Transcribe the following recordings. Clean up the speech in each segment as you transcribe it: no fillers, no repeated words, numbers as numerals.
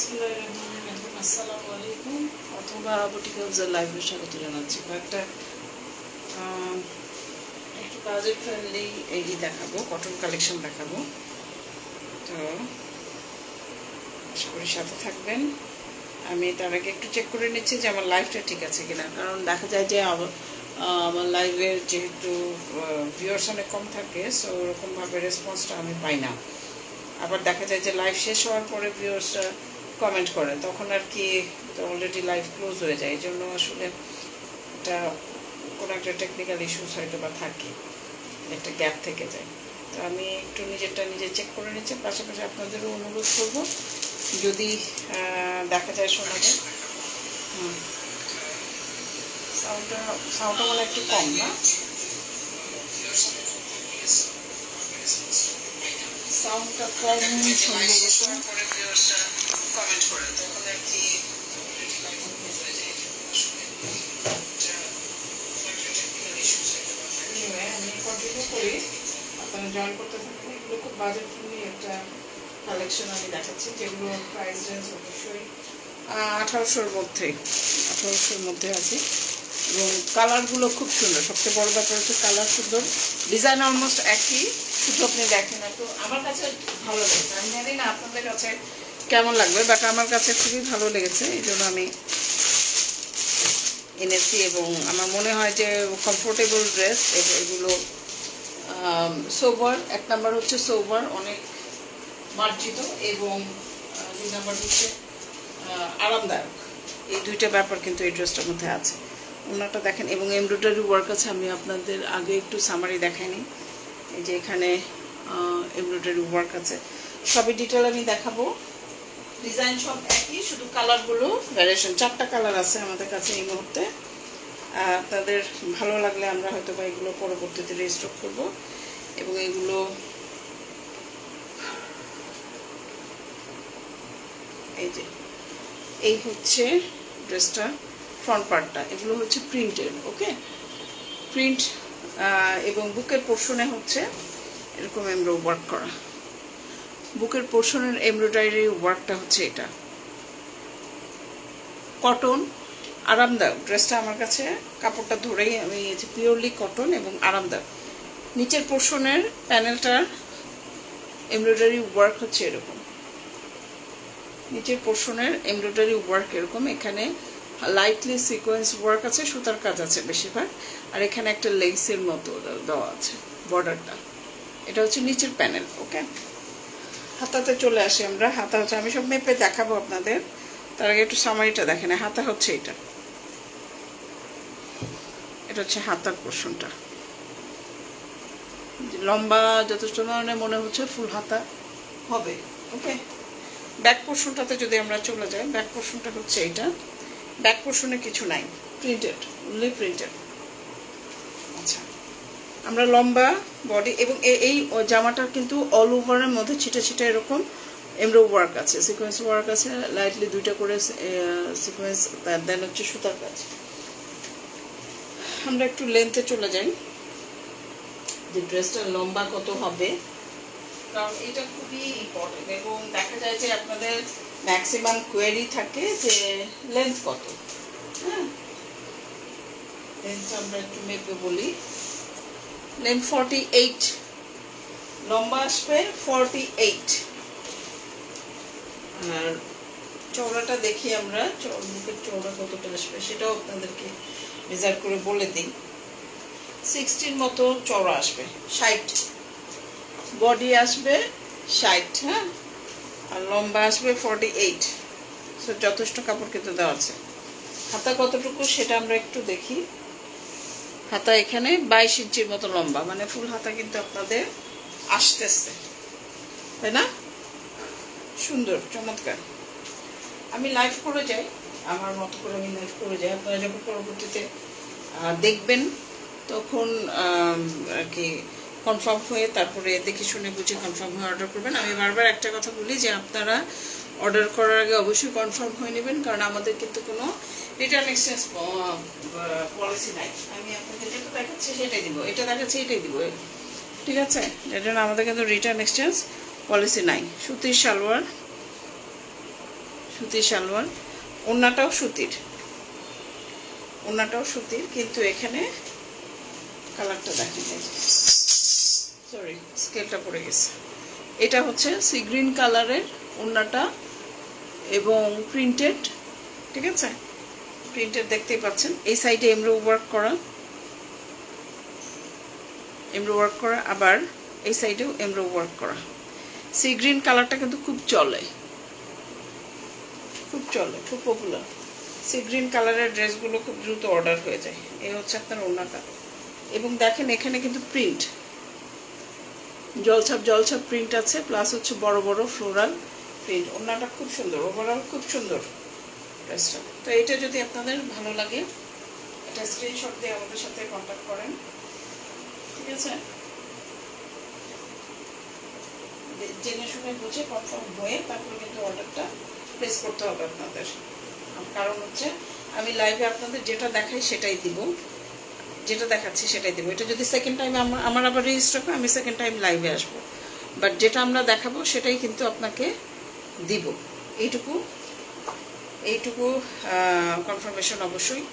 বিসমিল্লাহিররহমানিররহিম। আসসালামু আলাইকুম। অথবা বুটিক হাউসের লাইভে স্বাগত জানাচ্ছি। কয়েকটা একটু বাজেট ফ্রেন্ডলি এই দেখাবো, কটন কালেকশন দেখাবো। তো আশা করি সাথে থাকবেন। আমি তার আগে একটু চেক করে নিচ্ছি যে আমার লাইভটা ঠিক আছে কিনা, কারণ দেখা যায় যে আমার লাইভের যেহেতু ভিউয়ার্স অনেক কম থাকে, সো ওরকমভাবে রেসপন্সটা আমি পাই না। আবার দেখা যায় যে লাইভ শেষ হওয়ার পরে ভিউয়ার্সরা কমেন্ট করে, তখন আর কি অলরেডি লাইভ ক্লোজ হয়ে যায়। এই জন্য আসলে এটা কোনো একটা টেকনিক্যাল ইস্যুস হয়তো বা থাকে, একটা গ্যাপ থেকে যায়। তো আমি একটু নিজেরটা নিজে চেক করে নিচ্ছি, পাশাপাশি আপনাদেরও অনুরোধ করবো যদি দেখা যায় শোনা যায়। সাউন্ডটা মানে একটু কম না, সাউন্ডটা কম সম্ভবত কমেন্ট করে, তখন আর কি আমি কন্টিনিউ করি, আপনারা জয়েন করতে থাকেন। এগুলো খুব বাজেট ফ্রেন্ডলি একটা কালেকশন আমি দেখাচ্ছি, যেগুলো প্রাইস রেঞ্জ অবশ্যই 1800-র মধ্যে আছে। এবং কালারগুলো খুব সুন্দর। সবচেয়ে বড় ব্যাপার হচ্ছে কালার সুন্দর, ডিজাইন অলমোস্ট একই, শুধু আপনি দেখেন না। তো আমার কাছে ভালো লেগেছে, আমি জানি না আপনাদের কাছে কেমন লাগবে, বাট আমার কাছে খুবই ভালো লেগেছে। এই জন্য আমি এনেছি এবং আমার মনে হয় যে কমফোর্টেবল ড্রেস এগুলো। সোবার, এক নাম্বার হচ্ছে সোবার, অনেক মার্জিত, এবং দুই নাম্বার হচ্ছে আরামদায়ক। এই দুইটা ব্যাপার কিন্তু এই ড্রেসটার মধ্যে আছে। ওনাটা দেখেন, এবং এমব্রয়ডারি ওয়ার্ক আছে। আমি আপনাদের আগে একটু সামারি দেখাইনি, এই যে এখানে এমব্রয়ডারি ওয়ার্ক আছে। সবই ডিটেল আমি দেখাবো। ডিজাইন সব একই, শুধু কালারগুলো ভ্যারিয়েশন। 4টা কালার আছে আমাদের কাছে এই মুহূর্তে। আপনাদের ভালো লাগলে আমরা হয়তো বা এগুলো পরবর্তীতে রিস্টক করব। এবং এগুলো এই হচ্ছে ড্রেসটা ফ্রন্ট পার্টটা, এগুলো হচ্ছে প্রিন্টেড, ওকে প্রিন্ট। এবং বুকের পোর্শনে হচ্ছে এরকম এমব্রয়ডারি ওয়ার্ক করা। বুকের পোর্শনের এমব্রয়ডারি ওয়ার্কটা হচ্ছে এটা। কটন, আরামদায়ক ড্রেসটা। আমার কাছে কাপড়টা ধরেই আমি পিওরলি কটন এবং আরামদায়ক। নিচের পোর্শনের প্যানেলটার এমব্রয়ডারি ওয়ার্ক হচ্ছে এরকম। নিচের পোর্শনের এমব্রয়ডারি ওয়ার্ক এরকম। এখানে লাইটলি সিকোয়েন্স ওয়ার্ক আছে, সুতার কাজ আছে বেশিরভাগ। আর এখানে একটা লেসের মতো দেওয়া আছে বর্ডারটা। এটা হচ্ছে নিচের প্যানেল, ওকে। হাতাতে চলে আসি আমরা। হাতা হচ্ছে, আমি সব মেপে দেখাবো আপনাদের, তার আগে একটু সামারিটা দেখেন। হাতা হচ্ছে এটা হচ্ছে হাতার পোর্শনটা। লম্বা যথেষ্ট ধরনের মনে হচ্ছে, ফুল হাতা হবে, ওকে। ব্যাক পোর্শনটাতে যদি আমরা চলে যাই, ব্যাক পোর্শনটা হচ্ছে এটা। ব্যাক পোর্শনে কিছু নাই, প্রিন্টেড, অনলি প্রিন্টেড। আচ্ছা, আমরা লম্বা বডি, এবং এই জামাটার কিন্তু অল ওভারের মধ্যে ছিটে ছিটে এরকম এমব্রয়ডারি ওয়ার্ক আছে, সিকোয়েন্স ওয়ার্ক আছে, লাইটলি 2টা করে সিকোয়েন্স, দেন হচ্ছে সুতার কাজ। আমরা একটু লেন্থে চলে যাই, যে ড্রেসটা লম্বা কত হবে, কারণ এটা খুবই ইম্পর্টেন্ট। এবং দেখা যায় যে আপনাদের ম্যাক্সিমাম কোয়েরি থাকে যে লেন্থ কত। হ্যাঁ, লেন্থ আমরা একটু মেপে বলি। লেন্থ 48, লম্বা আসবে 48। আর চওড়াটা দেখি আমরা, বুকের চওড়া কতটা আসবে সেটাও আপনাদেরকে মেজার করে বলে দিই। 60 মতো চওড়া আসবে, 60। বডি আসবে 60, হ্যাঁ, আর লম্বা আসবে 48। সো যথেষ্ট কাপড় কিন্তু দেওয়া আছে। হাতা কতটুকু সেটা আমরা একটু দেখি। হাতা এখানে 22 ইঞ্চির মতো লম্বা, মানে ফুল হাতা কিন্তু আপনাদের আসতেছে, তাই না? সুন্দর, চমৎকার। আমি লাইভ করে যাই, আমার মতো করে আমি লাইভ করে যাই। আপনারা যখন পরবর্তীতে দেখবেন তখন আর কি কনফার্ম হয়ে, তারপরে দেখে শুনে বুঝে কনফার্ম হয়ে অর্ডার করবেন। আমি বারবার একটা কথা বলি যে আপনারা অর্ডার করার আগে অবশ্যই কনফার্ম হয়ে নেবেন, কারণ আমাদের কিন্তু কোনো রিটার্ন এক্সচেঞ্জ পলিসি নাই। আমি আপনাকে যেটা দেখাচ্ছি সেটাই দিব, এটা দেখাচ্ছি এটাই দিব, ঠিক আছে? যার জন্য আমাদের কিন্তু রিটার্ন এক্সচেঞ্জ পলিসি নাই। সুতির সালোয়ার, সুতির সালোয়ার, ওড়নাটাও সুতির, ওড়নাটাও সুতির, কিন্তু এখানে কালারটা দেখেন, সরি স্কেলটা পড়ে গেছে। এটা হচ্ছে সি গ্রিন কালারের ওড়নাটা এবং প্রিন্টেড, ঠিক আছে, প্রিন্টেড দেখতেই পাচ্ছেন। এই সাইডে এমব্রো ওয়ার্ক করা, এমব্রো ওয়ার্ক করা, আবার এই সাইডেও এমব্রো ওয়ার্ক করা। সি গ্রিন কালারটা কিন্তু খুব চলে, খুব চলে, খুব পপুলার। সি গ্রিন কালারের ড্রেসগুলো খুব দ্রুত অর্ডার হয়ে যায়। এই হচ্ছে আপনার ওড়নাটা, এবং দেখেন এখানে কিন্তু প্রিন্ট, জলছাপ জলছাপ প্রিন্ট আছে, প্লাস হচ্ছে বড় বড় ফ্লোরাল প্রিন্ট। ওড়নাটা খুব সুন্দর, ওভারঅল খুব সুন্দর ড্রেসটা। তো এটা যদি আপনাদের ভালো লাগে, এটা স্ক্রিনশট দিয়ে আমাদের সাথে কন্ট্যাক্ট করেন, ঠিক আছে। জেনে শুনে বুঝে কনফার্ম হয়ে তারপরে কিন্তু অর্ডারটা প্লেস করতে হবে আপনাদের। কারণ হচ্ছে আমি লাইভে আপনাদের যেটা দেখাই সেটাই দিব, যেটা দেখাচ্ছি সেটাই দিব। এটা যদি সেকেন্ড টাইম আমার আবার রেজিস্টার করে আমি সেকেন্ড টাইম লাইভে আসবো, বাট যেটা আমরা দেখাবো সেটাই কিন্তু আপনাকে দিব। এইটুকু কনফার্মেশন অবশ্যই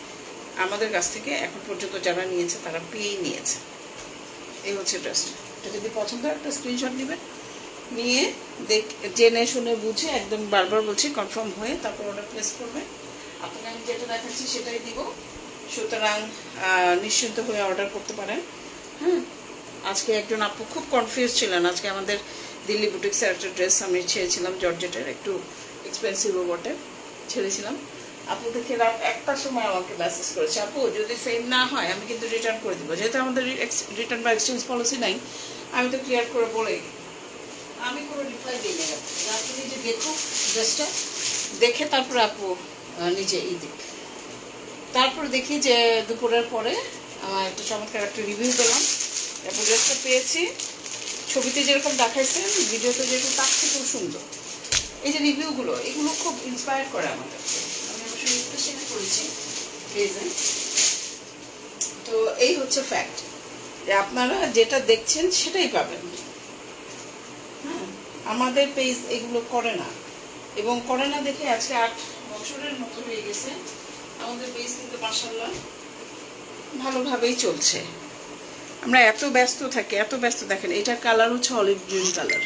আমাদের কাছ থেকে এখন পর্যন্ত যারা নিয়েছে তারা পেয়েই নিয়েছে। এই হচ্ছে ড্রেসটা। এটা যদি পছন্দ হয় একটা স্ক্রিনশট নেবেন, নিয়ে জেনে শুনে বুঝে, একদম বারবার বলছি কনফার্ম হয়ে তারপর অর্ডার প্লেস করবেন। আপনাকে আমি যেটা দেখাচ্ছি সেটাই দিব, সুতরাং নিশ্চিন্ত হয়ে অর্ডার করতে পারেন। হ্যাঁ, আজকে একজন আপু খুব কনফিউজ ছিলেন। আজকে আমাদের দিল্লি বুটিক্সের একটা ড্রেস আমি ছেড়েছিলাম, জর্জেটের, একটু এক্সপেন্সিভও বটে, ছেড়েছিলাম। আপু দেখে রাত 1টার সময় আমাকে মেসেজ করেছে, আপু যদি সেম না হয় আমি কিন্তু রিটার্ন করে দিব। যেহেতু আমাদের রিটার্ন বা এক্সচেঞ্জ পলিসি নাই, আমি তো ক্লিয়ার করে বলে, আমি কোনো রিপ্লাই দিই না। আপনি নিজে দেখুক ড্রেসটা, দেখে তারপরে আপু নিজে এই দিক। তারপর দেখি যে দুপুরের পরে আমার একটা চমৎকার একটা রিভিউ দিলাম। তারপর ড্রেসটা পেয়েছি, ছবিতে যেরকম দেখাইছেন, ভিডিওতে যেরকম তার থেকেও সুন্দর। এই যে রিভিউগুলো, এগুলো খুব ইন্সপায়ার করে আমাদেরকে। আমি অবশ্যই শেয়ার করেছি পেজে। তো এই হচ্ছে ফ্যাক্ট, যে আপনারা যেটা দেখছেন সেটাই পাবেন। হ্যাঁ, আমাদের পেজ এগুলো করে না, এবং করে না দেখে আজকে 8 বছরের মতো হয়ে গেছে আমাদের পেজ, কিন্তু মাশাআল্লাহ ভালোভাবেই চলছে। আমরা এত ব্যস্ত থাকি, এত ব্যস্ত। দেখেন এটার কালার হচ্ছে অলিভ গ্রিন কালার,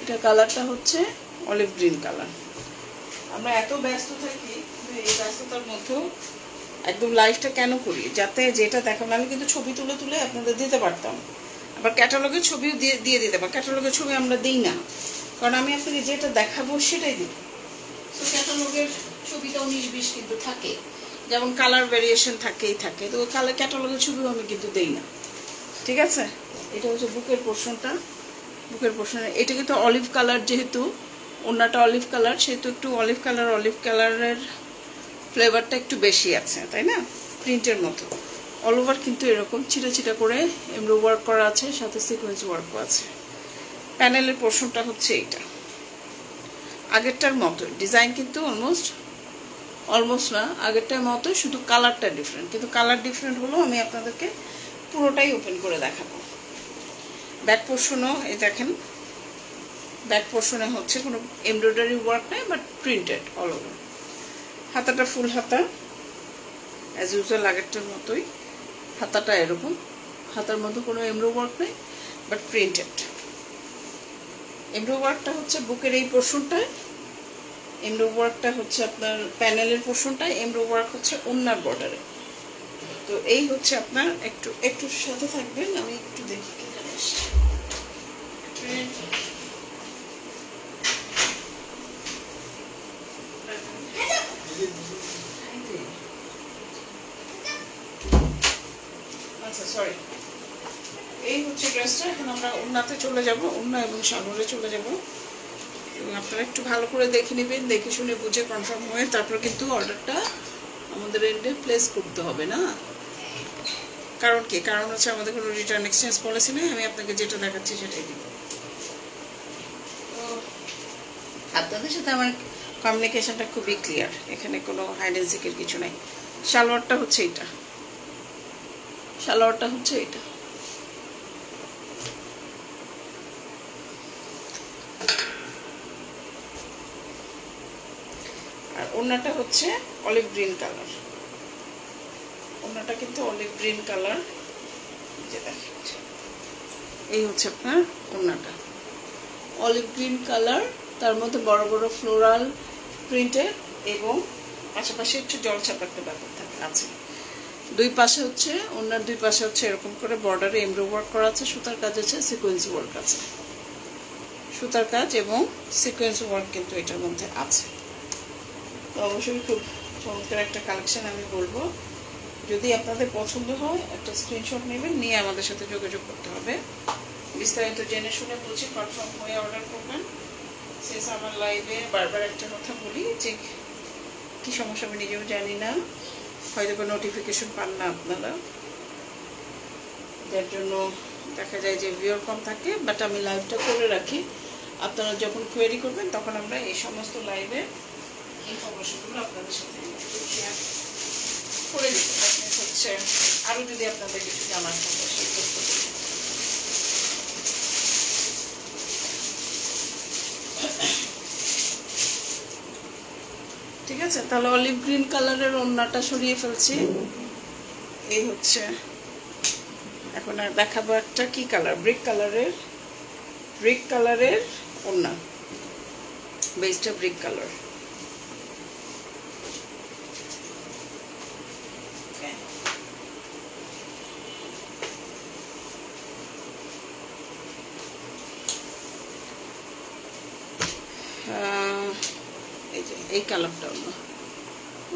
এটা কালারটা হচ্ছে অলিভ গ্রিন কালার। আমরা এত ব্যস্ত থাকি, এই ব্যস্ততার মধ্যেও একদম লাইফটা কেন করি, যাতে যেটা দেখাবো। আমি কিন্তু ছবি তুলে তুলে আপনাদের দিতে পারতাম, আবার ক্যাটালগের ছবিও দিয়ে দিতে পারি। ক্যাটালগের ছবি আমরা দিই না, কারণ আমি আপনাকে যেটা দেখাবো সেটাই দিব। তো ক্যাটালগের ছবিটা 19-20 কিন্তু থাকে, যেমন কালার ভেরিয়েশন থাকেই থাকে। তো কালার ক্যাটালগের ছবিও আমি কিন্তু দেই না, ঠিক আছে। এটা হচ্ছে বুকের পোর্শনটা, বুকের পোর্শনে এটা কিন্তু অলিভ কালার, যেহেতু ওড়নাটা অলিভ কালার, সেহেতু একটু অলিভ কালারের ফ্লেভারটা একটু বেশি আছে, তাই না, প্রিন্টের মতো। অল ওভার কিন্তু এরকম ছিটা ছিটা করে এমব্রো ওয়ার্ক করা আছে, সাথে সিকোয়েন্স ওয়ার্কও আছে। প্যানেলের পোর্শনটা হচ্ছে এইটা, আগেরটার মতো ডিজাইন, কিন্তু অলমোস্ট না আগেরটার মতো, শুধু কালারটা ডিফারেন্ট। কিন্তু কালার ডিফারেন্ট হলেও আমি আপনাদেরকে পুরোটাই ওপেন করে দেখাবো। ব্যাক পোর্শনও এই দেখেন, ব্যাক পোর্শনে হচ্ছে কোনো এমব্রয়ডারি ওয়ার্ক নেই, বাট প্রিন্টেড অল ওভার। হাতাটা ফুল হাতা, অ্যাজ ইউজুয়াল আগেরটার মতোই। হাতাটা এরকম, হাতার মধ্যে কোনো এমব্রো ওয়ার্ক নেই, বাট প্রিন্টেড। এমব্রো ওয়ার্কটা হচ্ছে বুকের এই পোর্শনটায়, এমব্রো ওয়ার্কটা হচ্ছে আপনার প্যানেলের পোর্শনটায়, এমব্রো ওয়ার্ক হচ্ছে ওড়নার বর্ডারে। তো এই হচ্ছে আপনার, একটু সাথে থাকবেন, আমি একটু দেখি কি জানিস। আচ্ছা সরি, এই হচ্ছে ড্রেসটা। এখন আমরা ওড়নাতে চলে যাব, ওড়না এবং সালোয়ারে চলে যাব। এবং আপনারা একটু ভালো করে দেখে নেবেন, দেখে শুনে বুঝে কনফার্ম হয়ে তারপর কিন্তু অর্ডারটা আমাদের এন্ডে প্লেস করতে হবে না। কারণ কি, কারণ হচ্ছে আমাদের কোনো রিটার্ন এক্সচেঞ্জ পলিসি নেই। আমি আপনাকে যেটা দেখাচ্ছি সেটাই দিব। তো আপনাদের সাথে আমার কমিউনিকেশনটা খুবই ক্লিয়ার, এখানে কোনো হাইড এন্ড সিকের কিছু নাই। সালোয়ারটা হচ্ছে এটা, সালোয়ারটা হচ্ছে এটা। ওড়নাটা হচ্ছে অলিভ গ্রিন কালার, ওড়নাটা কিন্তু অলিভ গ্রিন কালার। যে দেখেন এই হচ্ছে আপনার ওড়নাটা অলিভ গ্রিন কালার, তার মধ্যে বড় বড় ফ্লোরাল প্রিন্টের এবং পাশাপাশি একটু জলছাপ একটা ব্যাপার থাকে আছে। দুই পাশে হচ্ছে ওড়নার দুই পাশে হচ্ছে এরকম করে বর্ডারে এমব্রয়ডারি ওয়ার্ক করা আছে, সুতার কাজ আছে, সিকোয়েন্স ওয়ার্ক আছে, সুতার কাজ এবং সিকোয়েন্স ওয়ার্ক কিন্তু এটার মধ্যে আছে। তো অবশ্যই খুব চমৎকার একটা কালেকশন আমি বলবো। যদি আপনাদের পছন্দ হয় একটা স্ক্রিনশট নেবেন, নিয়ে আমাদের সাথে যোগাযোগ করতে হবে। বিস্তারিত জেনে শুনে বুঝে কনফার্ম হয়ে অর্ডার করবেন। শেষ আমার লাইভে বারবার একটা কথা বলি যে কি সমস্যা আমি নিজেও জানি না, হয়তো কোনো নোটিফিকেশন পান না আপনারা, যার জন্য দেখা যায় যে ভিউয়ার কম থাকে। বাট আমি লাইভটা করে রাখি, আপনারা যখন কোয়েরি করবেন তখন আমরা এই সমস্ত লাইভে ইনফরমেশনগুলো আপনাদের সাথে শেয়ার করে দিতে হচ্ছে। আরও যদি আপনাদের কিছু জানার থাকে সেই প্রশ্ন ঠিক আছে। তাহলে অলিভ গ্রিন কালারের ওড়নাটা সরিয়ে ফেলছি। এই হচ্ছে এখন আর দেখাবো একটা কি কালার, ব্রিক কালারের ওড়না, বেসটা ব্রিক কালার। এই যে এই কালারটা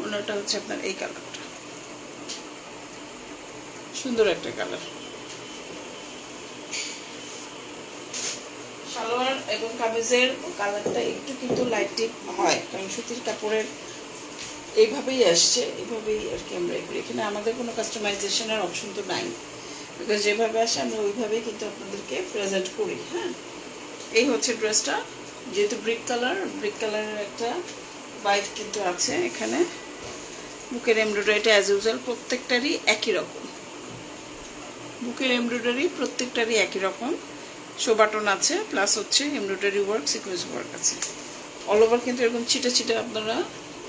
ওনাটা হচ্ছে আপনার এই কালারটা, সুন্দর একটা কালার। সালোয়ার এবং কামিজের কালারটা একটু কিন্তু লাইটিং হয়, কারণ সুতির কাপড়ের এইভাবেই আসছে, এইভাবেই আর কি আমরা এখানে আমাদের কোনো কাস্টমাইজেশনের অপশন তো নাই, বিকজ যেভাবে আসে আমরা ওইভাবেই কিন্তু আপনাদেরকে প্রেজেন্ট করি। হ্যাঁ, এই হচ্ছে ড্রেসটা, যেহেতু ব্রিক কালারের একটা বাইট কিন্তু আছে এখানে। বুকের এমব্রয়ডারিটা অ্যাজ ইউজুয়াল প্রত্যেকটারই একই রকম, বুকের এমব্রয়ডারি প্রত্যেকটারই একই রকম, শো বাটন আছে, প্লাস হচ্ছে এমব্রয়ডারি ওয়ার্ক, সিকোয়েন্স ওয়ার্ক আছে। অল ওভার কিন্তু এরকম ছিটে ছিটে আপনারা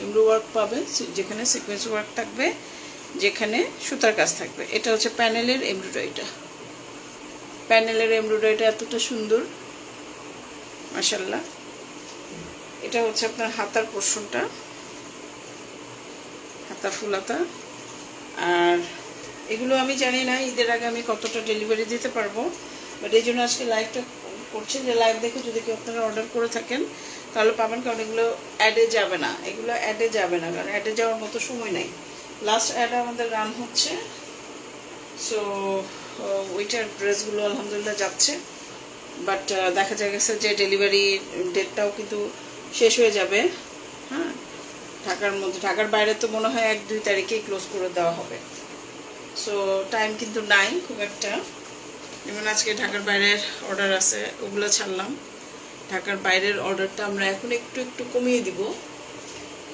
এমব্রয়ডারি ওয়ার্ক পাবেন, যেখানে সিকোয়েন্স ওয়ার্ক থাকবে, যেখানে সুতার কাজ থাকবে। এটা হচ্ছে প্যানেলের এমব্রয়ডারিটা এতটা সুন্দর মাশাআল্লাহ। এটা হচ্ছে আপনার হাতার পোর্শনটা, হাতা ফুল হাতা। আর এগুলো আমি জানি না ঈদের আগে আমি কতটা ডেলিভারি দিতে পারবো, বাট এই জন্য আজকে লাইভটা করছি, যে লাইভ দেখে যদি কেউ আপনারা অর্ডার করে থাকেন তাহলে পাবেন, কারণ এগুলো অ্যাডে যাবে না, কারণ অ্যাডে যাওয়ার মতো সময় নেই। লাস্ট অ্যাড আমাদের রান হচ্ছে, সো ওইটার ড্রেসগুলো আলহামদুলিল্লাহ যাচ্ছে, বাট দেখা গেছে যে ডেলিভারি ডেটটাও কিন্তু শেষ হয়ে যাবে। হ্যাঁ, ঢাকার বাইরে তো মনে হয় 1-2 তারিখেই ক্লোজ করে দেওয়া হবে, সো টাইম কিন্তু নাই খুব একটা। যেমন আজকে ঢাকার বাইরের অর্ডার আছে, ওগুলো ছাড়লাম। ঢাকার বাইরের অর্ডারটা আমরা এখন একটু কমিয়ে দিব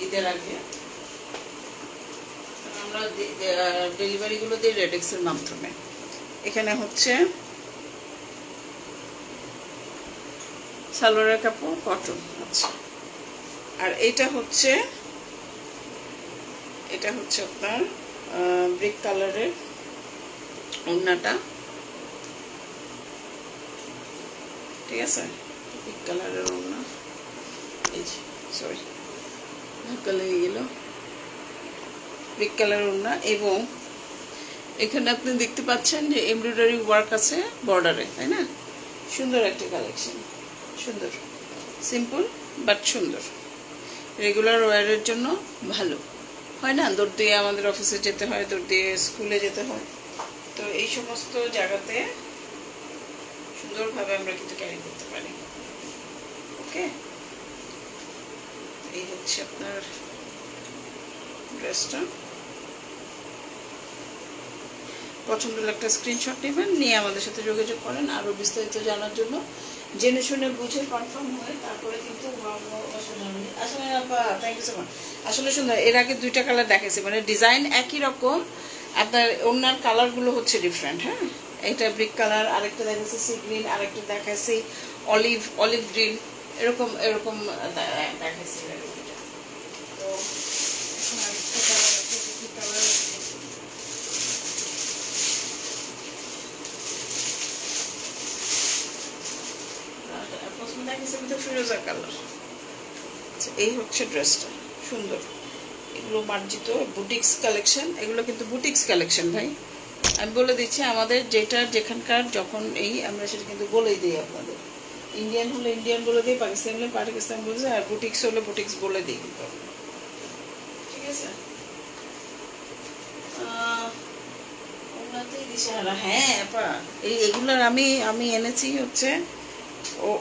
ঈদের আগে, আমরা ডেলিভারিগুলো দিই রেডেক্সের মাধ্যমে। এখানে হচ্ছে সালোয়ারের কাপড় কটন, আচ্ছা। আর এটা হচ্ছে আপনার ব্রিক কালারের ওড়নাটা, ঠিক আছে, ব্রিক কালারের ওড়না। এই যে সরি ধাক্কা লেগে গেল, ব্রিক কালারের ওড়না। এবং এখানে আপনি দেখতে পাচ্ছেন যে এমব্রয়ডারি ওয়ার্ক আছে বর্ডারে, তাই না? সুন্দর একটা কালেকশন, সুন্দর, সিম্পল বাট সুন্দর, রেগুলার ওয়্যারের জন্য ভালো হয় না? দৌড় দিয়ে আমাদের অফিসে যেতে হয়, দৌড় দিয়ে স্কুলে যেতে হয়, তো এই সমস্ত জায়গাতে সুন্দরভাবে আমরা কিন্তু ক্যারি করতে পারি। ওকে, এই হচ্ছে আপনার ড্রেসটা। পছন্দ হলে একটা স্ক্রিনশট নেবেন, নিয়ে আমাদের সাথে যোগাযোগ করেন আরও বিস্তারিত জানার জন্য। জেনে শুনে বুঝে কনফার্ম হয়ে তারপরে কিন্তু আসলে থ্যাংক ইউ সো মাচ। আসলে সুন্দর, এর আগে 2টা কালার দেখাইছি, মানে ডিজাইন একই রকম, আপনার ওনার কালারগুলো হচ্ছে ডিফারেন্ট। হ্যাঁ, এটা ব্রিক কালার, আরেকটা দেখাচ্ছি সি গ্রিন, আরেকটা দেখাচ্ছি অলিভ গ্রিন, এরকম দেখাচ্ছি। তো আরেকটা কালার আছে, কি কালার আছে প্রথমে দেখেছি কিন্তু ফিরোজা কালার। আচ্ছা, এই হচ্ছে ড্রেসটা, সুন্দর। এগুলো মার্জিত বুটিক্স কালেকশন, এগুলো কিন্তু বুটিক্স কালেকশন ভাই। আমি বলে দিচ্ছি আমাদের যেটা যেখানকার যখন এই আমরা সেটা কিন্তু বলেই দিই আপনাদের। ইন্ডিয়ান হলে ইন্ডিয়ান বলে দিই, পাকিস্তান হলে পাকিস্তান বলে দিই, আর বুটিক্স হলে বুটিক্স বলে দিই কিন্তু আমরা, ঠিক আছে। হ্যাঁ আপা, এগুলোর আমি এনেছি হচ্ছে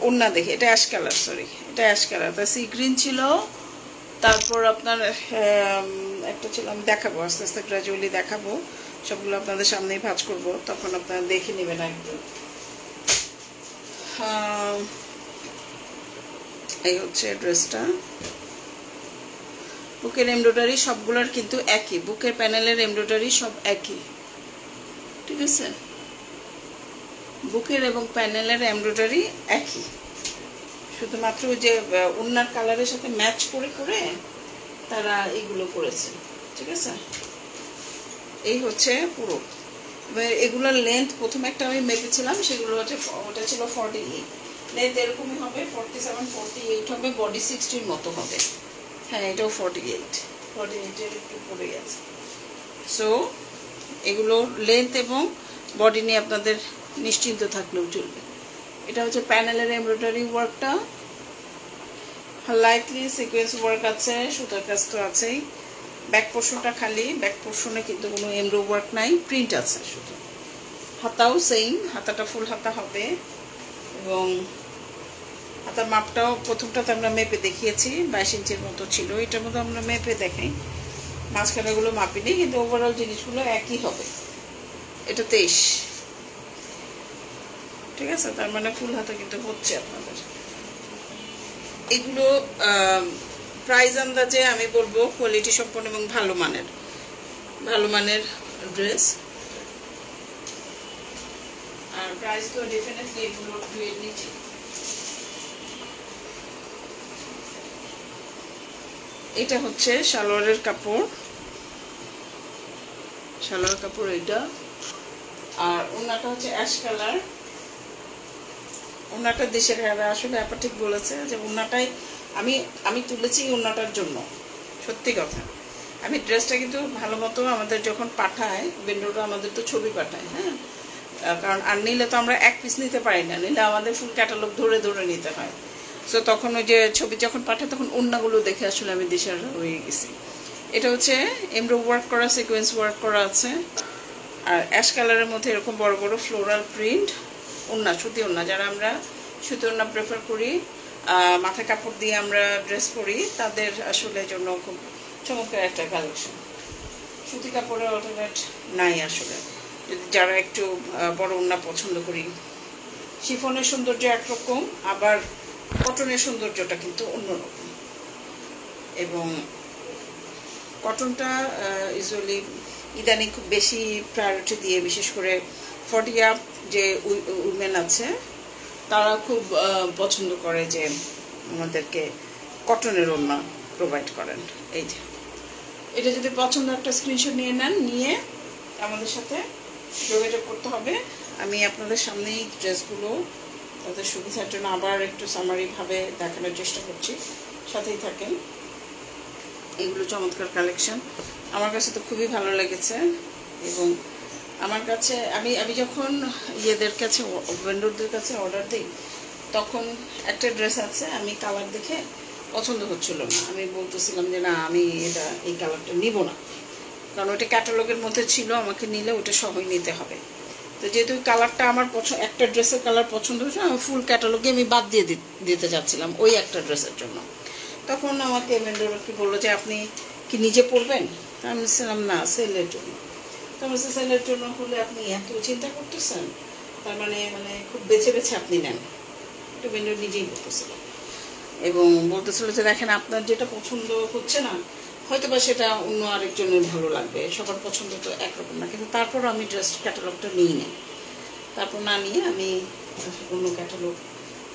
ওড়না দেখে, এটা অ্যাশ কালার, সরি এটা অ্যাশ কালার, তা সি গ্রিন ছিল, তারপর আপনার একটা ছিল, আমি দেখাবো আস্তে আস্তে গ্রাজুয়ালি দেখাবো সবগুলো আপনাদের সামনেই ভাঁজ করবো, তখন আপনারা দেখে নেবেন একদম। এই হচ্ছে ড্রেসটা। বুকের এমব্রয়ডারি সবগুলোর কিন্তু একই, বুকের প্যানেলের এমব্রয়ডারি সব একই, ঠিক আছে। বুকের এবং প্যানেলের এমব্রয়ডারি একই, শুধুমাত্র যে ওড়নার কালারের সাথে ম্যাচ করে করে তারা এগুলো করেছে, ঠিক আছে। এই হচ্ছে পুরো। এগুলোর লেন্থ প্রথমে একটা আমি মেপেছিলাম, সেগুলো হচ্ছে ওটা ছিল 48, লেন্থ এরকমই হবে 47 48 হবে, বডি 60 মতো হবে। হ্যাঁ এটাও 48 একটু পড়ে গেছে। সো এগুলো লেন্থ এবং বডি নিয়ে আপনাদের নিশ্চিন্ত থাকলেও চলবে। এটা হচ্ছে প্যানেলের এমব্রয়ডারি ওয়ার্কটা, লাইটলি সিকোয়েন্স ওয়ার্ক আছে, সুতার কাজ তো আছেই। ব্যাক পোর্শনটা খালি, ব্যাক পোর্শনে কিন্তু কোনো এমব্রো ওয়ার্ক নাই, প্রিন্ট আছে শুধু। হাতাও সেম, হাতাটা ফুল হাতা হবে, এবং হাতার মাপটাও প্রথমটাতে আমরা মেপে দেখিয়েছি, 22 ইঞ্চির মতো ছিল, এটার মধ্যে আমরা মেপে দেখাই, মাঝখানেগুলো মাপিনি, কিন্তু ওভারঅল জিনিসগুলো একই হবে। এটা 23, ঠিক আছে, তার মানে ফুল হাতা কিন্তু হচ্ছে আপনাদের। এগুলো প্রাইস আন্দাজে আমি বলবো কোয়ালিটি সম্পন্ন এবং ভালো মানের ড্রেস, আর প্রাইস তো ডেফিনেটলি এগুলো এর নিচে। এটা হচ্ছে সালোয়ারের কাপড়, সালোয়ার কাপড় এটা, আর ওড়নাটা হচ্ছে অ্যাশ কালার। ওড়নাটা দেশের আসলে আপা ঠিক বলেছে যে ওড়নাটাই আমি তুলেছি ওড়নাটার জন্য, সত্যি কথা। আমি ড্রেসটা কিন্তু ভালো মতো আমাদের যখন পাঠায় বেন্ডোরা, আমাদের তো ছবি পাঠায়, হ্যাঁ, কারণ আর নিলে তো আমরা এক পিস নিতে পারি না, নিলে আমাদের ফুল ক্যাটালগ ধরে ধরে নিতে হয়। সো তখন ওই যে ছবি যখন পাঠায় তখন ওড়নাগুলো দেখে আসলে আমি দেশের হয়ে গেছি। এটা হচ্ছে এমব্রো ওয়ার্ক করা, সিকোয়েন্স ওয়ার্ক করা আছে, আর অ্যাশ কালারের মধ্যে এরকম বড় বড় ফ্লোরাল প্রিন্ট ওড়না, সুতি ওড়না। যারা আমরা সুতি ওড়না প্রেফার করি, মাথায় কাপড় দিয়ে আমরা ড্রেস পরি, তাদের আসলে জন্য খুব চমৎকার একটা কালেকশন। সুতি কাপড়ের অল্টারনেট নাই আসলে, যদি যারা একটু বড় ওড়না পছন্দ করি। শিফনের সৌন্দর্য একরকম, আবার কটনের সৌন্দর্যটা কিন্তু অন্যরকম, এবং কটনটা ইউজুয়ালি ইদানিং খুব বেশি প্রায়োরিটি দিয়ে, বিশেষ করে 40 আপ যে উইমেন আছে তারা খুব পছন্দ করে যে আমাদেরকে কটনের ওড়না প্রোভাইড করেন। এই যে এটা যদি পছন্দ, একটা স্ক্রিনশট নিয়ে নেন, নিয়ে আমাদের সাথে যোগাযোগ করতে হবে। আমি আপনাদের সামনেই ড্রেসগুলো তাদের সুবিধার জন্য আবার একটু সামারিভাবে দেখানোর চেষ্টা করছি, সাথেই থাকেন। এগুলো চমৎকার কালেকশন, আমার কাছে তো খুবই ভালো লেগেছে। এবং আমার কাছে আমি যখন ইয়েদের কাছে, ভেন্ডরদের কাছে অর্ডার দিই, তখন একটা ড্রেস আছে আমি কালার দেখে পছন্দ হচ্ছিল না, আমি বলতেছিলাম যে না আমি এই কালারটা নিব না, কারণ ওটা ক্যাটালগের মধ্যে ছিল, আমাকে নিলে ওটা সহই নিতে হবে। তো যেহেতু কালারটা আমার একটা ড্রেসের কালার পছন্দ হয়েছে, আমি ফুল ক্যাটালগে আমি বাদ দিয়ে দিতে চাচ্ছিলাম ওই একটা ড্রেসের জন্য। তখন আমাকে ভেন্ডর কি বললো যে আপনি কি নিজে পরবেন? আমি বলছিলাম না, সেলের জন্য। তো আমি বলছি সেলের জন্য হলে আপনি এত চিন্তা করতেছেন, তার মানে খুব বেছে বেছে আপনি নেন। একটু ভেন্ডর নিজেই বলতেছিল, এবং বলতেছিল যে দেখেন আপনার যেটা পছন্দ হচ্ছে না, হয়তো বা সেটা অন্য আরেকজনের ভালো লাগবে, সবার পছন্দ তো একরকম না। কিন্তু তারপর আমি ড্রেস ক্যাটালগটা নিই না, তারপর না নিয়ে আমি অন্য ক্যাটালগ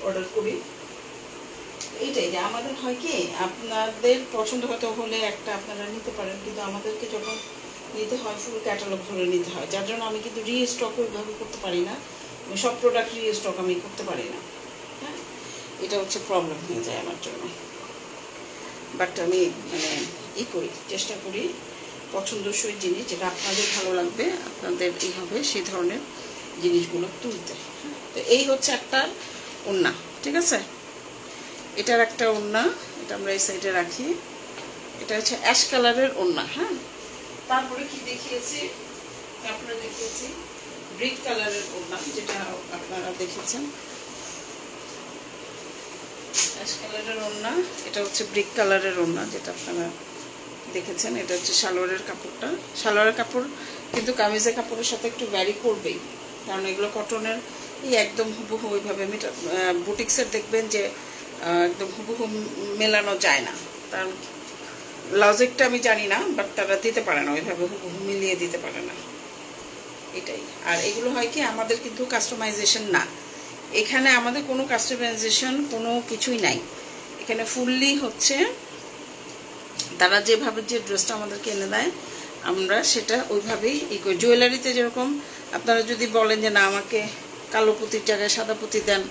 অর্ডার করি। এইটাই যে আমাদের হয় কি আপনাদের পছন্দ হতে হলে একটা আপনারা নিতে পারেন, কিন্তু আমাদেরকে যখন নিতে হয় ফুল ক্যাটালগ ধরে নিতে হয়, যার জন্য আমি কিন্তু রিস্টক ওইভাবে করতে পারি না, সব প্রোডাক্ট রিস্টক আমি করতে পারি না। হ্যাঁ, এটা হচ্ছে প্রবলেম হয়ে যায় আমার জন্য। বাট আমি মানে করি, চেষ্টা করি পছন্দসই জিনিস যেটা আপনাদের ভালো লাগবে, আপনাদের এই হবে সেই ধরনের জিনিসগুলো তুলতে। তো এই হচ্ছে একটা ওড়না, ঠিক আছে, এটার একটা ওড়না, এটা আমরা এই সাইডে রাখি। এটা হচ্ছে অ্যাশ কালারের ওড়না। হ্যাঁ, তারপরে কি দেখিয়েছি আপনারা, দেখিয়েছি ব্রিক কালারের ওড়না, যেটা আপনারা দেখেছেন অ্যাশ কালারের ওড়না। এটা হচ্ছে ব্রিক কালারের ওড়না, যেটা আপনারা দেখেছেন। এটা হচ্ছে সালোয়ারের কাপড়টা। সালোয়ারের কাপড় কিন্তু কামিজের কাপড়ের সাথে একটু ভ্যারি করবেই, কারণ এগুলো কটনের একদম হুবহু ওইভাবে বুটিক্সের দেখবেন যে একদম হুবহু মেলানো যায় না। তার লজিকটা আমি জানি না, বাট তারা দিতে পারে না ওইভাবে হুবহু মিলিয়ে দিতে পারে না, এটাই। আর এগুলো হয় কি আমাদের কিন্তু কাস্টমাইজেশন না, এখানে আমাদের কোনো কাস্টমাইজেশন কোনো কিছুই নাই। এখানে ফুললি হচ্ছে তারা যেভাবে যে ড্রেসটা আমাদেরকে এনে দেয় আমরা সেটা ওইভাবেই করি। জুয়েলারিতে যেরকম আপনারা যদি বলেন যে না আমাকে কালো পুঁতির জায়গায় সাদা পুঁতি দেন,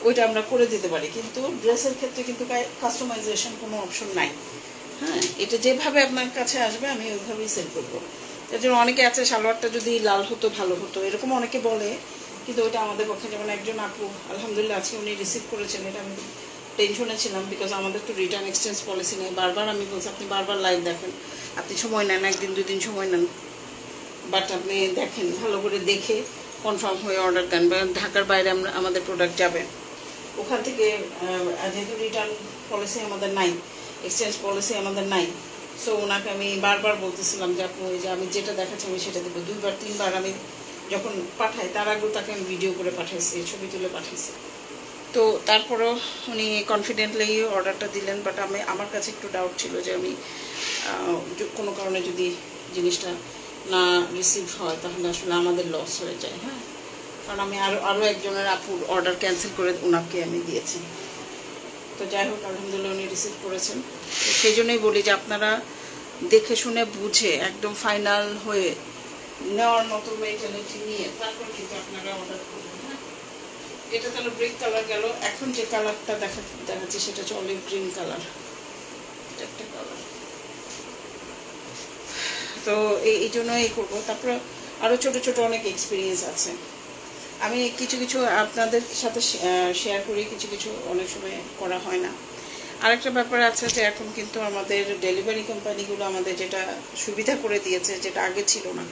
ওইটা আমরা করে দিতে পারি, কিন্তু ড্রেসের ক্ষেত্রে কিন্তু কাস্টমাইজেশন কোনো অপশন নাই। হ্যাঁ, এটা যেভাবে আপনার কাছে আসবে আমি ওইভাবেই সেল করবো। তার জন্য অনেকে আছে সালোয়ারটা যদি লাল হতো ভালো হতো, এরকম অনেকে বলে, কিন্তু ওইটা আমাদের পক্ষে, যেমন একজন আপু আলহামদুলিল্লাহ আজকে উনি রিসিভ করেছেন, এটা আমি টেনশনে ছিলাম, বিকজ আমাদের তো রিটার্ন এক্সচেঞ্জ পলিসি নেই। বারবার আমি বলছি আপনি বারবার লাইভ দেখেন, আপনি সময় নেন, একদিন দুদিন সময় নেন, বাট আপনি দেখেন ভালো করে দেখে কনফার্ম হয়ে অর্ডার দেন। বা ঢাকার বাইরে আমাদের প্রোডাক্ট যাবে, ওখান থেকে যেহেতু রিটার্ন পলিসি আমাদের নাই, এক্সচেঞ্জ পলিসি আমাদের নাই, সো ওনাকে আমি বারবার বলতেছিলাম যে আপু ওই যে আমি যেটা দেখাচ্ছি আমি সেটা দেবো। 2বার 3বার আমি যখন পাঠাই তার আগেও তাকে আমি ভিডিও করে পাঠাইছি, ছবি তুলে পাঠাইছি। তো তারপরেও উনি কনফিডেন্টলি অর্ডারটা দিলেন, বাট আমার কাছে একটু ডাউট ছিল যে আমি কোনো কারণে যদি জিনিসটা না রিসিভ হয় তাহলে আসলে আমাদের লস হয়ে যায়। হ্যাঁ, কারণ আমি আরও একজনের আপুর অর্ডার ক্যান্সেল করে ওনাকে আমি দিয়েছি। তো যাই হোক আলহামদুলিল্লাহ উনি রিসিভ করেছেন। তো সেই জন্যই বলি যে আপনারা দেখে শুনে বুঝে একদম ফাইনাল হয়ে নেওয়ার মতো মেন্টালিটি নিয়ে তারপর কিন্তু আপনারা অর্ডার করবেন। হ্যাঁ, এটা তাহলে ব্রিক কালার গেল। এখন যে কালারটা দেখাচ্ছি সেটা হচ্ছে অলিভ গ্রিন কালার, এটা একটা কালার। তো এই জন্য এই করবো। তারপরে আরও ছোট ছোট অনেক এক্সপিরিয়েন্স আছে, আমি কিছু কিছু আপনাদের সাথে শেয়ার করি, কিছু কিছু অনেক সময় করা হয় না। আরেকটা ব্যাপার আছে যে এখন কিন্তু আমাদের ডেলিভারি কোম্পানিগুলো আমাদের যেটা সুবিধা করে দিয়েছে, যেটা আগে ছিল না।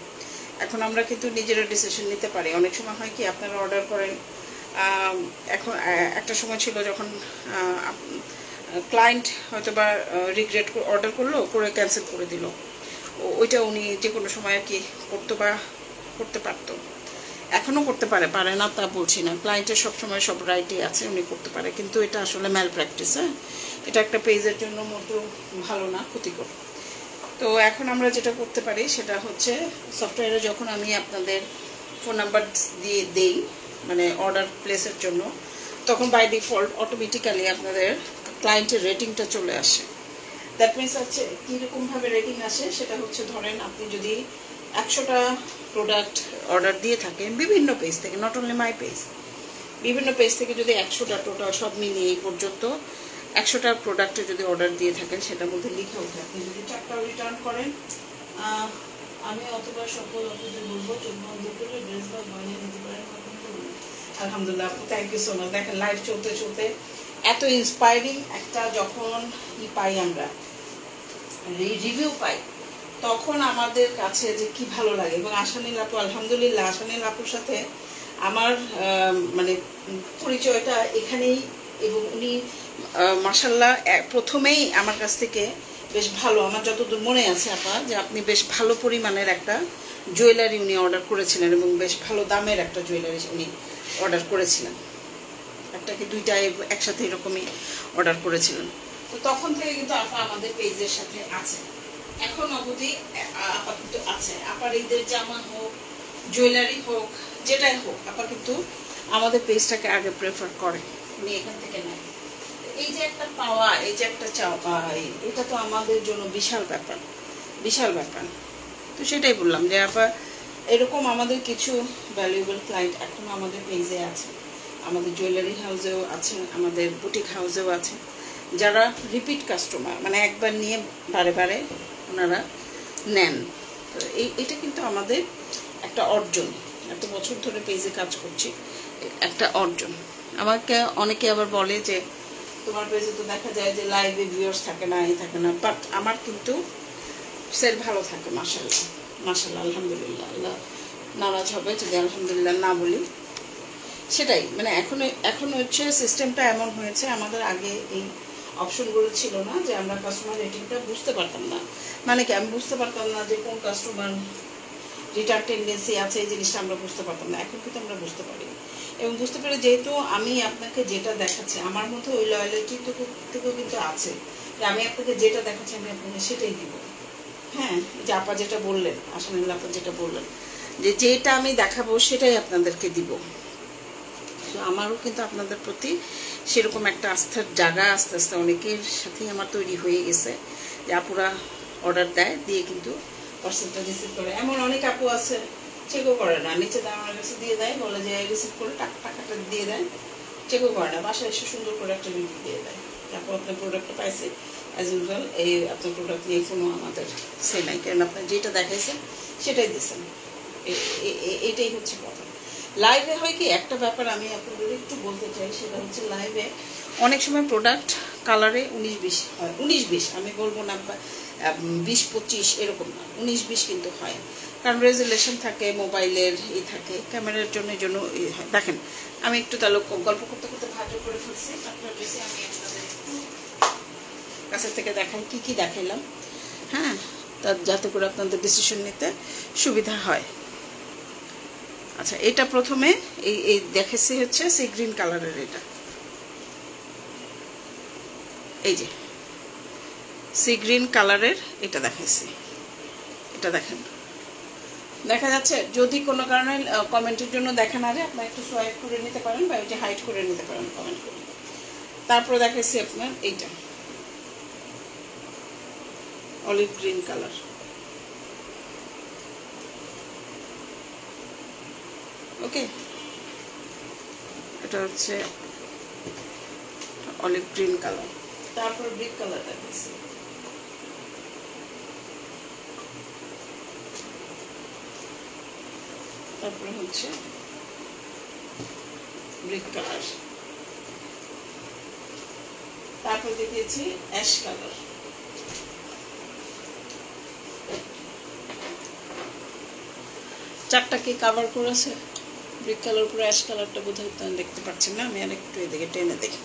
এখন আমরা কিন্তু নিজেরা ডিসিশন নিতে পারি। অনেক সময় হয় কি আপনারা অর্ডার করেন, এখন একটা সময় ছিল যখন ক্লায়েন্ট হয়তো বা রিগ্রেট অর্ডার করলো, করে ক্যান্সেল করে দিল, ওইটা উনি যে কোনো সময় আর কি করতে পারতো। এখনও করতে পারে না তা বলছি না, ক্লায়েন্টের সবসময় সব রাইটই আছে, উনি করতে পারে, কিন্তু এটা আসলে ম্যাল প্র্যাকটিস। হ্যাঁ, এটা একটা পেজের জন্য মোটেও ভালো না, ক্ষতিকর। তো এখন আমরা যেটা করতে পারি সেটা হচ্ছে সফটওয়্যারে যখন আমি আপনাদের ফোন নাম্বার দিয়ে দেই মানে অর্ডার প্লেসের জন্য, তখন বাই ডিফল্ট অটোমেটিক্যালি আপনাদের ক্লায়েন্টের রেটিংটা চলে আসে। দ্যাট মিনস হচ্ছে কীরকমভাবে রেটিং আসে, সেটা হচ্ছে ধরেন আপনি যদি 100টা প্রোডাক্ট অর্ডার দিয়ে থাকেন বিভিন্ন পেজ থেকে, নট অনলি মাই পেজ, বিভিন্ন পেজ থেকে যদি 100টা টোটাল সব মিলিয়ে এই পর্যন্ত 100টা প্রোডাক্টে যদি অর্ডার দিয়ে থাকেন, সেটার মধ্যে লিখা ওঠে আপনি যদি 4টাও রিটার্ন করেন, আমি অথবা সকল আপনাদের বলবো চোখ বন্ধ করে ড্রেস বা বানিয়ে নিতে পারেন। আলহামদুলিল্লাহ আপু, থ্যাংক ইউ সো মাচ। দেখেন লাইভ চলতে চলতে এত ইন্সপায়ারিং একটা যখন পাই আমরা, রিভিউ পাই, তখন আমাদের কাছে যে কি ভালো লাগে। এবং আশানীল আপু, আলহামদুলিল্লাহ আশানীল আপুর সাথে আমার মানে পরিচয়টা এখানেই, এবং উনি মাশাআল্লাহ প্রথমেই আমার কাছ থেকে বেশ ভালো, আমার যতদূর মনে আছে আপা, যে আপনি বেশ ভালো পরিমাণের একটা জুয়েলারি উনি অর্ডার করেছিলেন, এবং বেশ ভালো দামের একটা জুয়েলারি উনি অর্ডার করেছিলেন, একটা কি দুইটা একসাথে এরকমই অর্ডার করেছিলেন। তো তখন থেকে কিন্তু আপা আমাদের পেজের সাথে আছে, এখন অবধি আপাতত আছে। আপার ঈদের জামা হোক, জুয়েলারি হোক, যেটাই হোক, আপা কিন্তু আমাদের পেজটাকে আগে প্রেফার করে, উনি এখান থেকে নেয়। এই যে একটা পাওয়া, এই যে একটা চাওয়া, এটা তো আমাদের জন্য বিশাল ব্যাপার, বিশাল ব্যাপার। তো সেটাই বললাম যে আবার এরকম আমাদের কিছু ভ্যালুয়েবল ক্লায়েন্ট এখনো আমাদের পেজে আছে, আমাদের জুয়েলারি হাউসেও আছে, আমাদের বুটিক হাউসেও আছে, যারা রিপিট কাস্টমার, মানে একবার নিয়ে বারে বারে ওনারা নেন। তো এটা কিন্তু আমাদের একটা অর্জন, এত বছর ধরে পেজে কাজ করছি, একটা অর্জন। আমাকে অনেকে আবার বলে যে তোমার পেজে তো দেখা যায় যে লাইভে ভিউয়ার্স থাকে না, এই থাকে না, বাট আমার কিন্তু সেল ভালো থাকে মাশাআল্লাহ, মাশাআল্লাহ, আলহামদুলিল্লাহ। আল্লাহ নারাজ হবে যদি আলহামদুলিল্লাহ না বলি। সেটাই, মানে এখন হচ্ছে সিস্টেমটা এমন হয়েছে, আমাদের আগে এই অপশনগুলো ছিল না, যে আমরা কাস্টমার রেটিংটা বুঝতে পারতাম না। মানে কি, আমি বুঝতে পারতাম না যে কোন কাস্টমার রিটার্ন টেন্ডেন্সি আছে, এই জিনিসটা আমরা বুঝতে পারতাম না। এখন কিন্তু আমরা বুঝতে পারি, এবং বুঝতে পেরে যেহেতু আমি আপনাকে যেটা দেখাচ্ছি, আমার মধ্যে ওই লয়ালিটিটুকু কিন্তু আছে, যে আমি আপনাকে যেটা দেখাচ্ছি আমি আপনাকে সেটাই দিব। হ্যাঁ, যে আপা যেটা বললেন, আসলে আপা যেটা বললেন যে যেটা আমি দেখাবো সেটাই আপনাদেরকে দিব। তো আমারও কিন্তু আপনাদের প্রতি সেরকম একটা আস্থার জায়গা আস্তে আস্তে অনেকের সাথেই আমার তৈরি হয়ে গেছে, যে আপুরা অর্ডার দেয়, দিয়ে কিন্তু পার্সেলটা রিসিভ করে। এমন অনেক আপু আছে চেকও করে না, নিচে আমার কাছে দিয়ে দেয়, বলে যে রিসিভ করে টাকাটা দিয়ে দেয়, চেকও করে না, বাসায় এসে সুন্দর করে একটা রিভিউ দিয়ে দেয়, তারপর আপনার প্রোডাক্টটা পাইছে অ্যাজ ইউজুয়াল। এই আপনার প্রোডাক্ট নিয়ে কোনো আমাদের সে নাই, কারণ আপনার যেটা দেখাইছেন সেটাই দিয়েছেন। এটাই হচ্ছে কথা। লাইভে হয় কি, একটা ব্যাপার আমি আপনাদের একটু বলতে চাই, সেটা হচ্ছে লাইভে অনেক সময় প্রোডাক্ট কালারে 19-20 হয়। 19-20 আমি বলবো না 20-25 এরকম না, 19-20 কিন্তু হয়, কারণ রেজুলেশন থাকে, মোবাইলের থাকে, ক্যামেরার জন্য হয়। দেখেন আমি একটু তাহলে গল্প করতে করতে ভালো করে ফেলছি, আপনার বেশি আমি আপনাদের একটু কাছে থেকে দেখাই কি কি দেখাইলাম, হ্যাঁ, যাতে করে আপনাদের ডিসিশন নিতে সুবিধা হয়। আচ্ছা, এটা প্রথমে এই দেখেছি হচ্ছে সি গ্রিন কালারের, এটা এই যে সি গ্রিন কালারের এটা দেখাইছি, এটা দেখেন দেখা যাচ্ছে। যদি কোনো কারণে কমেন্টের জন্য দেখা না যায়, আপনার একটু সোয়াইপ করে নিতে পারেন বা ওই যে হাইড করে নিতে পারেন কমেন্ট করে। তারপরে দেখাইছি আপনার এইটা অলিভ গ্রিন কালার, ওকে, এটা হচ্ছে অলিভ গ্রিন কালার। তারপর ব্রিক কালার দেখাচ্ছি, তারপরে হচ্ছে ব্রিক কালার, তারপর দেখিয়েছি অ্যাশ কালার, চারটা কি কাভার করেছে। ব্রিক কালার উপরে অ্যাশ কালারটা বোধহয় তো দেখতে পাচ্ছেন না, আমি আর একটু এদিকে টেনে দেখি।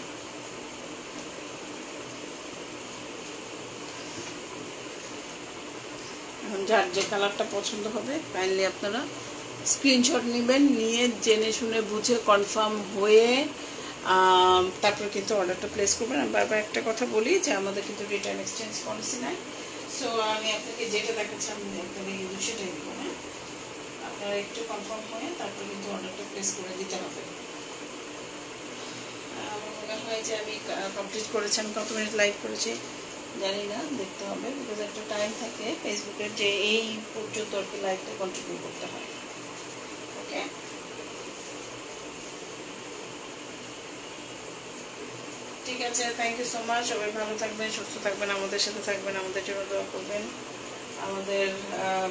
এখন যার যে কালারটা পছন্দ হবে কাইন্ডলি আপনারা স্ক্রিনশট নেবেন, নিয়ে জেনে শুনে বুঝে কনফার্ম হয়ে তারপর কিন্তু অর্ডারটা প্লেস করবেন। আমি বারবার একটা কথা বলি যে আমাদের কিন্তু রিটার্ন এক্সচেঞ্জ পলিসি নাই। সো আমি আপনাকে যেটা দেখাচ্ছি আমি আপনাকে কিন্তু সেটাই দিব না, আপনারা একটু কনফার্ম হয়ে তারপর কিন্তু অর্ডারটা প্লেস করে দিতে হবে। আমার মনে হয় যে আমি কমপ্লিট করেছি, আমি কত মিনিট লাইভ করেছি জানি না, দেখতে হবে, বিকজ একটা টাইম থাকে ফেসবুকের যে এই পর্যন্ত আর কি লাইভটা কন্টিনিউ করতে হয়। ওকে, ঠিক আছে, থ্যাংক ইউ সো মাচ। সবাই ভালো থাকবেন, সুস্থ থাকবেন, আমাদের সাথে থাকবেন, আমাদের জন্য দোয়া করবেন, আমাদের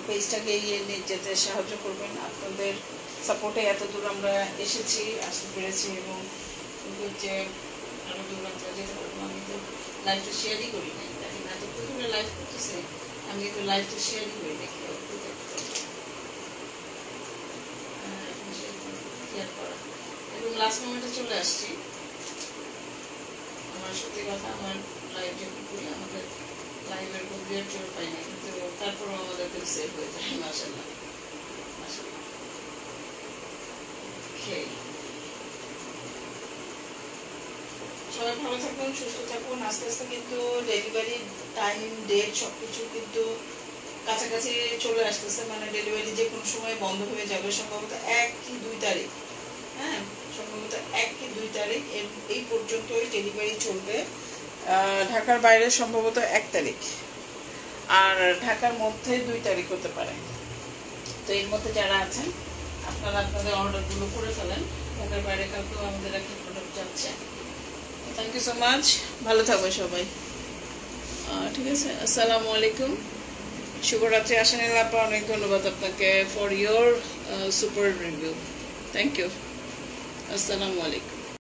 পেজটাকে এগিয়ে নিয়ে যেতে সাহায্য করবেন। আপনাদের সাপোর্টে এত দূর আমরা এসেছি, আসতে পেরেছি, এবং হচ্ছে আরো দূর আমরা যেতে পারবো। আমি তো লাইভটা শেয়ারই করি নাই, দেখেন এত দূরে লাইভ করতেছে, আমি কিন্তু লাইভটা শেয়ারই করি নাকি শেয়ার করা, এবং লাস্ট মোমেন্টে চলে আসছি। আমার সত্যি কথা, আমার লাইভ যখন করি আমাদের লাইভের খুব বিয়ার চোর পাই না, কিন্তু তারপরেও আমাদের খুব সেভ হয়ে যায়, মাশাআল্লাহ মাশাআল্লাহ। সবাই ভালো থাকুন, সুস্থ থাকুন। আস্তে আস্তে কিন্তু ডেলিভারি টাইম, ডেট সবকিছু কিন্তু কাছাকাছি চলে আসতেছে, মানে ডেলিভারি যে কোনো সময় বন্ধ হয়ে যাবে, সম্ভবত 1 কি 2 তারিখ। হ্যাঁ, সম্ভবত 1 কি 2 তারিখ এই পর্যন্তই ডেলিভারি চলবে। ঢাকার বাইরে সম্ভবত 1 তারিখ, আর ঢাকার মধ্যে 2 তারিখ হতে পারে। তো এর মধ্যে যারা আছেন আপনারা আপনাদের অর্ডারগুলো করে ফেলেন। ঢাকার বাইরে কালকেও আমাদের একটা প্রোডাক্ট যাচ্ছে। থ্যাংক ইউ সো মাচ, ভালো থাকবে সবাই। ঠিক আছে, আসসালামু আলাইকুম, শুভরাত্রি। আশানীল আপা, অনেক ধন্যবাদ আপনাকে for your super review. Thank you, আসসালামু আলাইকুম।